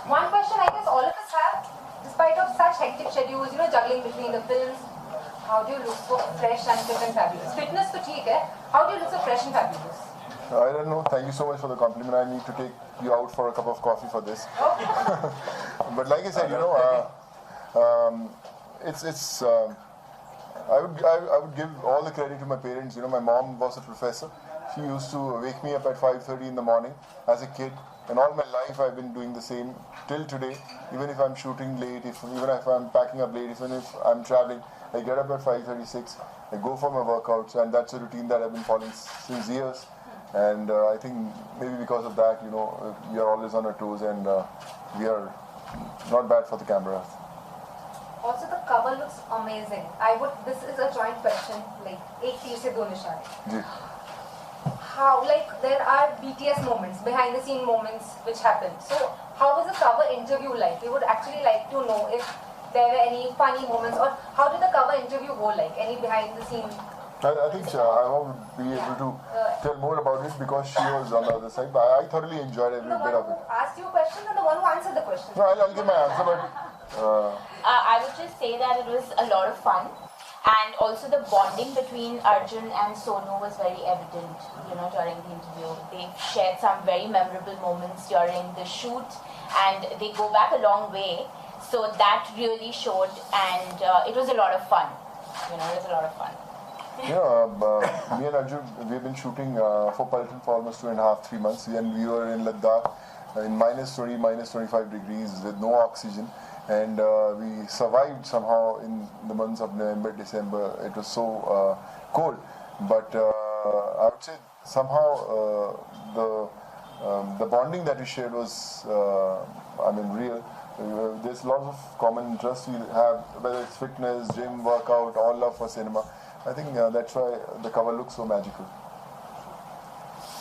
One question I guess all of us have, despite of such hectic schedules, juggling between the films, how do you look so fresh and fit and fabulous? Fitness to theek hai. How do you look so fresh and fabulous? I don't know. Thank you so much for the compliment. I need to take you out for a cup of coffee for this. But like I said, I would give all the credit to my parents. My mom was a professor. She used to wake me up at 5:30 in the morning as a kid. And all my life I've been doing the same till today. Even if I'm shooting late, even if I'm packing up late, even if I'm traveling, I get up at 5:36. I go for my workouts, and that's a routine that I've been following since years. And I think maybe because of that, we are always on our toes, and we are not bad for the camera. Also, the cover looks amazing. This is a joint question, like एक तीर से दो निशाने. how, like, there are BTS moments, behind the scene moments which happen. So how was the cover interview like? We would actually like to know if there were any funny moments, or how did the cover interview go like? Any behind the scene? I think I would be able to tell more about it because she was on the other side, but I thoroughly enjoyed every bit of it. The one who asked you questions and the one who answered the questions. No, I'll give my answer, but... I would just say that it was a lot of fun, and also the bonding between Arjun and Sonu was very evident, during the interview. They shared some very memorable moments during the shoot, and they go back a long way, so that really showed, and it was a lot of fun. It was a lot of fun. Me and Arjun, we've been shooting for Paltan for almost 2.5, 3 months, and we were in Ladakh in minus 20, minus 25 degrees with no oxygen, and we survived somehow in the months of November, December. It was so cold, but I would say somehow the bonding that we shared was, real. There's lots of common interests we have, whether it's fitness, gym, workout, all love for cinema. I think that's why the cover looks so magical.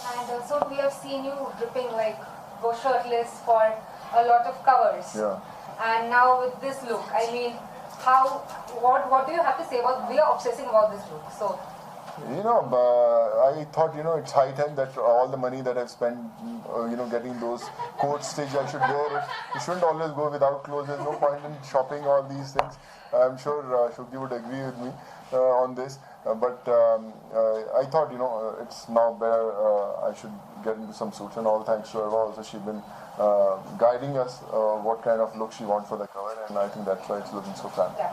And so we have seen you dripping, like, go shirtless for a lot of covers. Yeah. And now with this look, I mean, what do you have to say about, we are obsessing about this look, so. I thought, it's high time that all the money that I've spent, getting those coats stitched, I should wear it. You shouldn't always go without clothes. There's no point in shopping all these things. I'm sure Shukti would agree with me on this. But I thought, it's now better. I should get into some suits, and all thanks to her also. She's been guiding us what kind of look she wants for the cover, and I think that's why it's looking so fun. Yeah.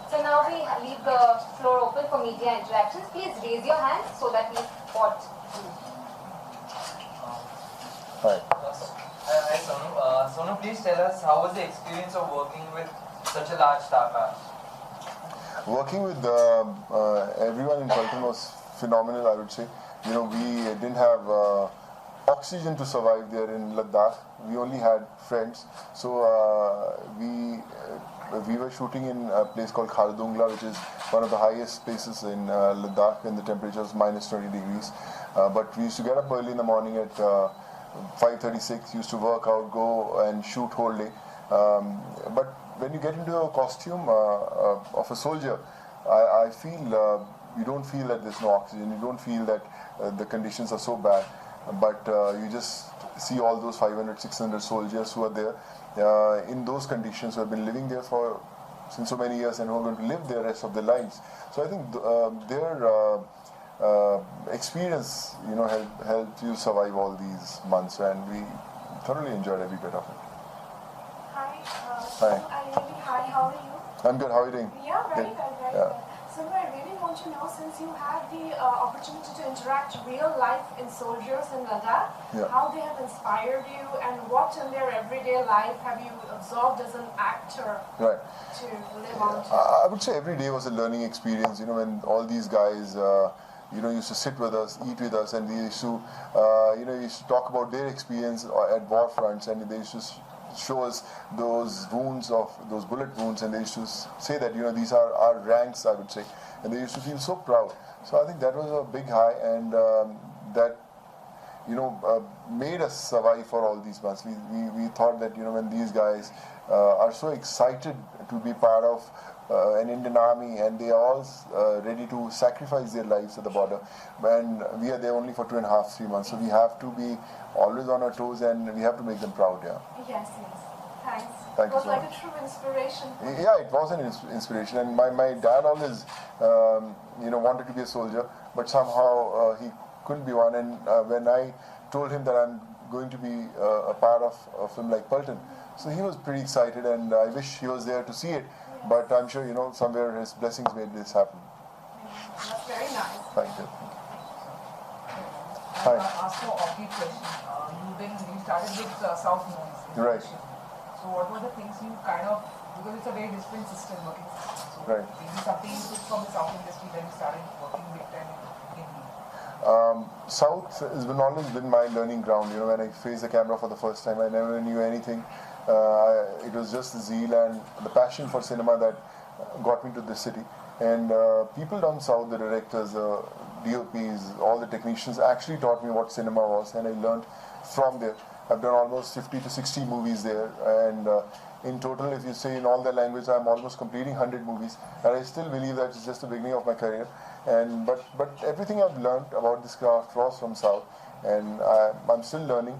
So now we leave the floor open for media interactions. Please raise your hands so that we spot you. Hi. Hi Sonu. Sonu, please tell us, how was the experience of working with such a large star cast? Working with everyone in Paltan was phenomenal, I would say. We didn't have oxygen to survive there in Ladakh. We only had friends. So we were shooting in a place called Khardungla, which is one of the highest places in Ladakh, and the temperature was minus 20 degrees. But we used to get up early in the morning at 5:36, used to work out, go and shoot whole day. But when you get into a costume of a soldier, I feel you don't feel that there's no oxygen, you don't feel that the conditions are so bad, but you just see all those 500, 600 soldiers who are there in those conditions, who have been living there since so many years and who are going to live the rest of their lives. So I think their experience, helped you survive all these months, and we thoroughly enjoyed every bit of it. Hi. Hi, how are you? I'm good. How are you doing? Yeah, very Good. good, very Yeah. good. So I really want to know, since you had the opportunity to interact real life in soldiers in Ladakh, how they have inspired you, and what in their everyday life have you absorbed as an actor to live on to? I would say every day was a learning experience. When all these guys, used to sit with us, eat with us, and they used to, used to talk about their experience at war fronts, and they used to show us those wounds, those bullet wounds, and they used to say that these are our ranks, I would say, and they used to feel so proud. So I think that was a big high, and that made us survive for all these months. We thought that when these guys are so excited to be part of an Indian army, and they are all ready to sacrifice their lives at the border, and we are there only for 2.5, 3 months, so we have to be always on our toes, and we have to make them proud. Yes. Thanks. Thank it was you so like much. a true inspiration. Yeah, it was an inspiration, and my dad always wanted to be a soldier, but somehow he couldn't be one, and when I told him that I'm going to be a part of a film like Paltan, so he was pretty excited, and I wish he was there to see it, but I'm sure somewhere his blessings made this happen. That's very nice. Thank you. Hi. Ask you a offbeat question. You started with South movies. Right. So what were the things you because it's a very different system working system. So maybe something you took from the South industry, then you started working big time in Hindi. South has always been my learning ground. When I faced the camera for the first time, I never knew anything. It was just the zeal and the passion for cinema that got me to this city. And people down south, the directors, DOPs, all the technicians actually taught me what cinema was, and I learned from there. I've done almost 50 to 60 movies there, and in total, if you say in all the languages, I'm almost completing 100 movies, and I still believe that it's just the beginning of my career. And but everything I've learned about this craft was from South, and I'm still learning.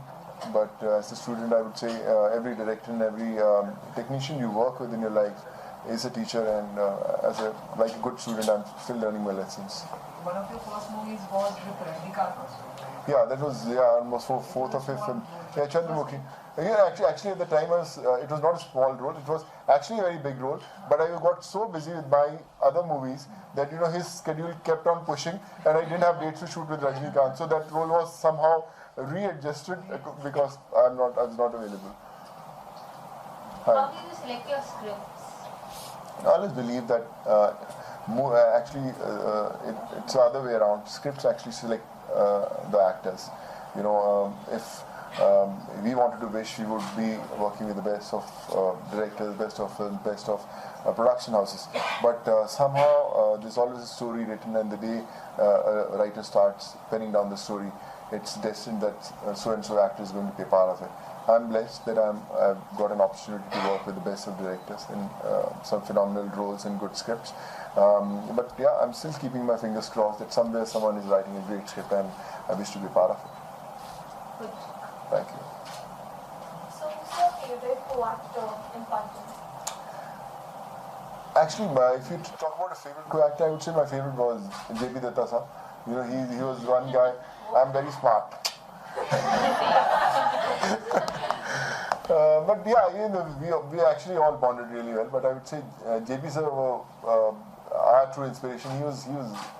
But as a student, I would say every director and every technician you work with in your life is a teacher, and as a good student, I'm still learning my lessons. One of your first movies was with Rajnikant also. Yeah, that was almost fourth or fifth film. Yeah, Chandramukhi. Yeah, actually at the time it was not a small role. It was actually a very big role. But I got so busy with my other movies that his schedule kept on pushing, and I didn't have dates to shoot with Rajnikant. So that role was somehow readjusted because I was not available. How do you select your scripts? I always believe that it's the other way around. Scripts actually select the actors. If we wanted to wish we would be working with the best of directors, best of film, best of production houses. But somehow there's always a story written, and the day a writer starts penning down the story, it's destined that so-and-so actor is going to be a part of it. I'm blessed that I've got an opportunity to work with the best of directors in some phenomenal roles and good scripts. But yeah, I'm still keeping my fingers crossed that somewhere someone is writing a great script, and I wish to be part of it. Good. Thank you. So who's your favorite co-actor in Paltan? Actually, if you talk about a favorite co-actor, I would say my favorite was JP Datta sir. He was one guy. I'm very smart. But yeah, we actually all bonded really well. But I would say JP sir our true inspiration. He was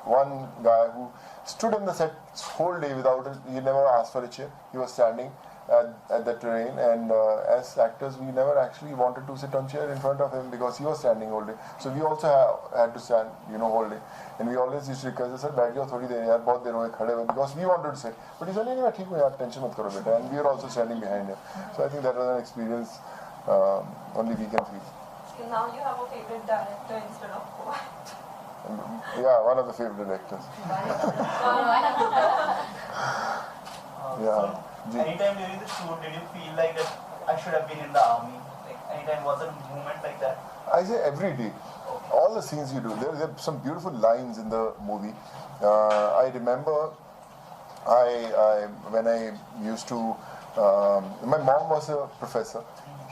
one guy who stood on the set whole day without it. He never asked for a chair. He was standing at the terrain, and as actors, we never actually wanted to sit on chair in front of him because he was standing all day. So we also had to stand, whole day. And we always used to request, sir, बैठ जाओ थोड़ी देर यार, बहुत देर हो गई खड़े हुए, because we wanted to sit. But he said, नहीं मैं ठीक हूँ यार, tension मत करो बेटा. And we were also standing behind him. So I think that was an experience only we can feel. So now you have a favorite director instead of co-actor. Yeah, one of the favorite directors. Yeah. Anytime during the shoot, did you feel like that I should have been in the army? Like anytime was a moment like that? I say every day. All the scenes you do, there are some beautiful lines in the movie. I remember when I used to, my mom was a professor.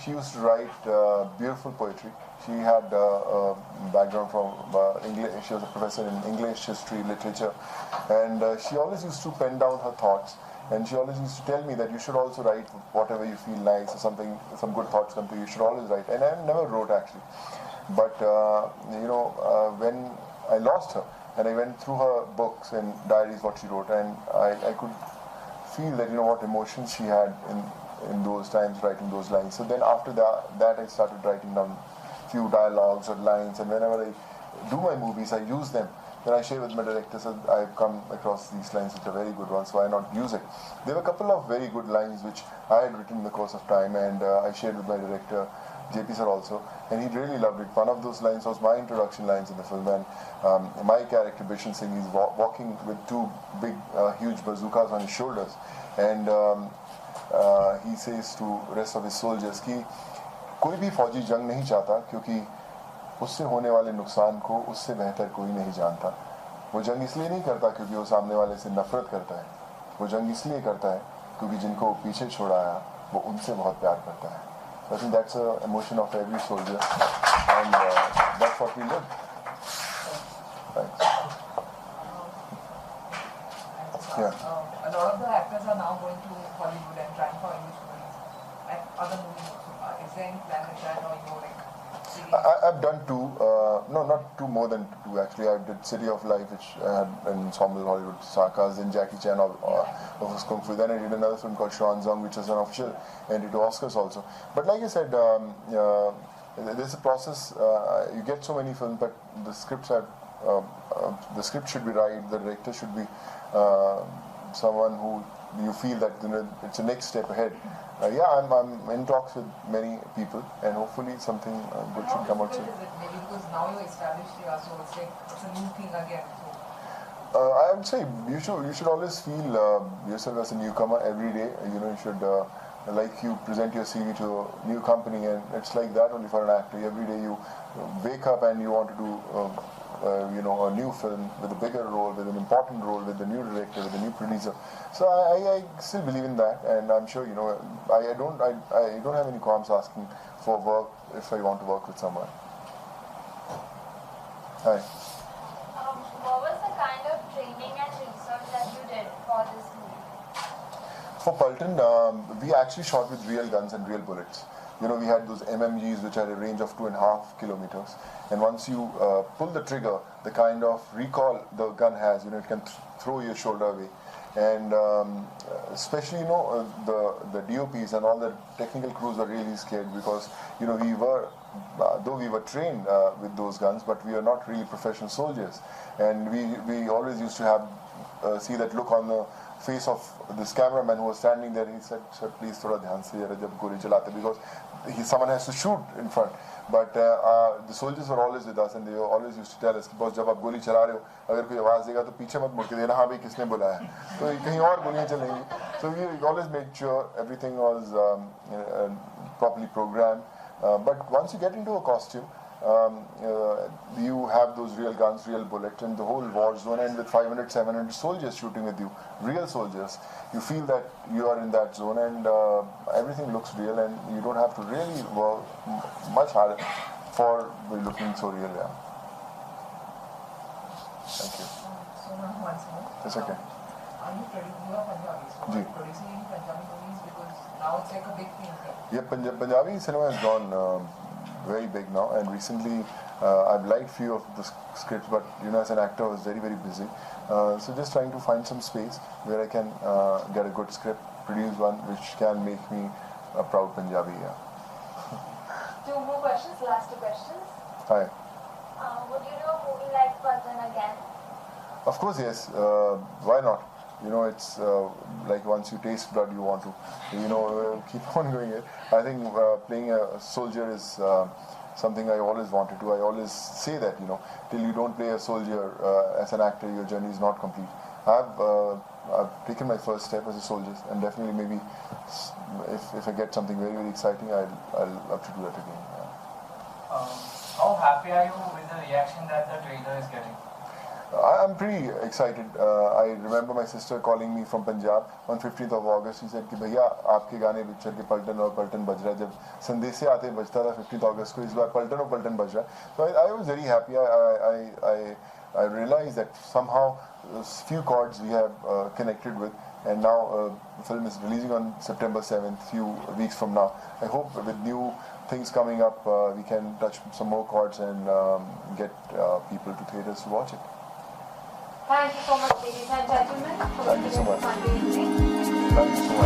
She used to write beautiful poetry. She had a background from English. She was a professor in English, history, literature. And she always used to pen down her thoughts. And she always used to tell me that you should also write whatever you feel nice or something, some good thoughts come to you. You should always write. And I never wrote actually. But, when I lost her and I went through her books and diaries, what she wrote, and I could feel that, what emotions she had in those times writing those lines. So then after that I started writing down few dialogues or lines, and whenever I do my movies, I use them. Then I share with my directors, I've come across these lines which are very good ones, so why not use it? There were a couple of very good lines which I had written in the course of time, and I shared with my director, JP sir also, and he really loved it. One of those lines was my introduction lines in the film, and my character, Bishan Singh, is walking with two big, huge bazookas on his shoulders, and he says to rest of his soldiers कि कोई भी फौजी जंग नहीं चाहता क्योंकि उससे होने वाले नुकसान को उससे बेहतर कोई नहीं जानता. वो जंग इसलिए नहीं करता क्योंकि वो सामने वाले से नफरत करता है. वो जंग इसलिए करता है क्योंकि जिनको वो पीछे छोड़ाया वो उनसे बहुत प्यार करता है. So I think that's an emotion of every soldier, and that's what we live. Thanks. Yeah. A lot of the actors are now going to Hollywood and trying for English movies and other movies also. Is there any plan like that, or you like? I've done two, no, not two, more than two actually. I did City of Life, which I had an ensemble Hollywood Sakas, then Jackie Chan of Kung Fu. Then I did another film called Xuan Zong, which was an official entry to Oscars also. But like I said, there's a process. You get so many films, but the scripts are, the script should be right. The director should be someone who you feel that it's the next step ahead. Yeah, I'm in talks with many people, and hopefully something good should come out soon. Maybe because now you're established here, so it's a new thing again. So. I would say you should always feel yourself as a newcomer every day. You know, you should like you present your CV to a new company, and it's like that only for an actor. Every day you wake up and you want to do you know, a new film with a bigger role, with an important role, with a new director, with a new producer. So I still believe in that, and I'm sure, you know, I don't have any qualms asking for work if I want to work with someone. Hi. What was the kind of training and research that you did for this movie? For Paltan, we actually shot with real guns and real bullets. You know, we had those MMGs which had a range of 2.5 kilometers. And once you pull the trigger, the kind of recoil the gun has, you know, it can throw your shoulder away. And especially, you know, the DOPs and all the technical crews were really scared because, you know, we were, though we were trained with those guns, but we are not really professional soldiers. And we always used to have, see that look on the face of this cameraman who was standing there. He said, "Sir, please thoda dhyan se jab goli chalate," because someone has to shoot in front. But the soldiers were always with us, and they always used to tell us, "Boss, जब आप गोली चला रहे हो, अगर कोई आवाज देगा तो पीछे मत मुड़ के देना, हाँ भाई किसने बुलाया, तो कहीं और गोलियां चलेंगी." So we always made sure everything was properly programmed. But once you get into a costume, you have those real guns, real bullets, and the whole war zone, and with 500, 700 soldiers shooting with you, real soldiers, you feel that you are in that zone, and everything looks real, and you don't have to really work much harder for looking so real. Yeah. Thank you. So now once more. It's okay. Are you Punjabi? So are you producing any Punjabi movies, because now it's like a big thing? Yeah, Punjabi cinema has gone very big now, and recently I've liked few of the scripts, but you know, as an actor I was very busy, so just trying to find some space where I can get a good script, produce one which can make me a proud Punjabi. Yeah. 2 more questions, last 2 questions. Hi. Would you do a movie like Paltan again? Of course, yes. Why not? You know, it's like once you taste blood, you want to, you know, keep on doing it. I think playing a soldier is something I always wanted to. I always say that, you know, till you don't play a soldier as an actor, your journey is not complete. I've taken my first step as a soldier, and definitely maybe if I get something very exciting, I'll love to do that again. Yeah. How happy are you with the reaction that the trailer is getting? I'm pretty excited. I remember my sister calling me from Punjab on 15th of August. She said कि भैया आपके गाने picture के पलटन और पलटन बज रहा है. जब संदेशे आते बजता था 15th August को, इस बार पलटन और पलटन बज रहा है. So I was very happy. I realized that somehow a few chords we have connected with, and now the film is releasing on September 7th, few weeks from now. I hope with new things coming up we can touch some more chords and get people to theaters to watch it. Thank you so much, ladies and gentlemen. Thank you so much. Sunday evening. Thank you so much.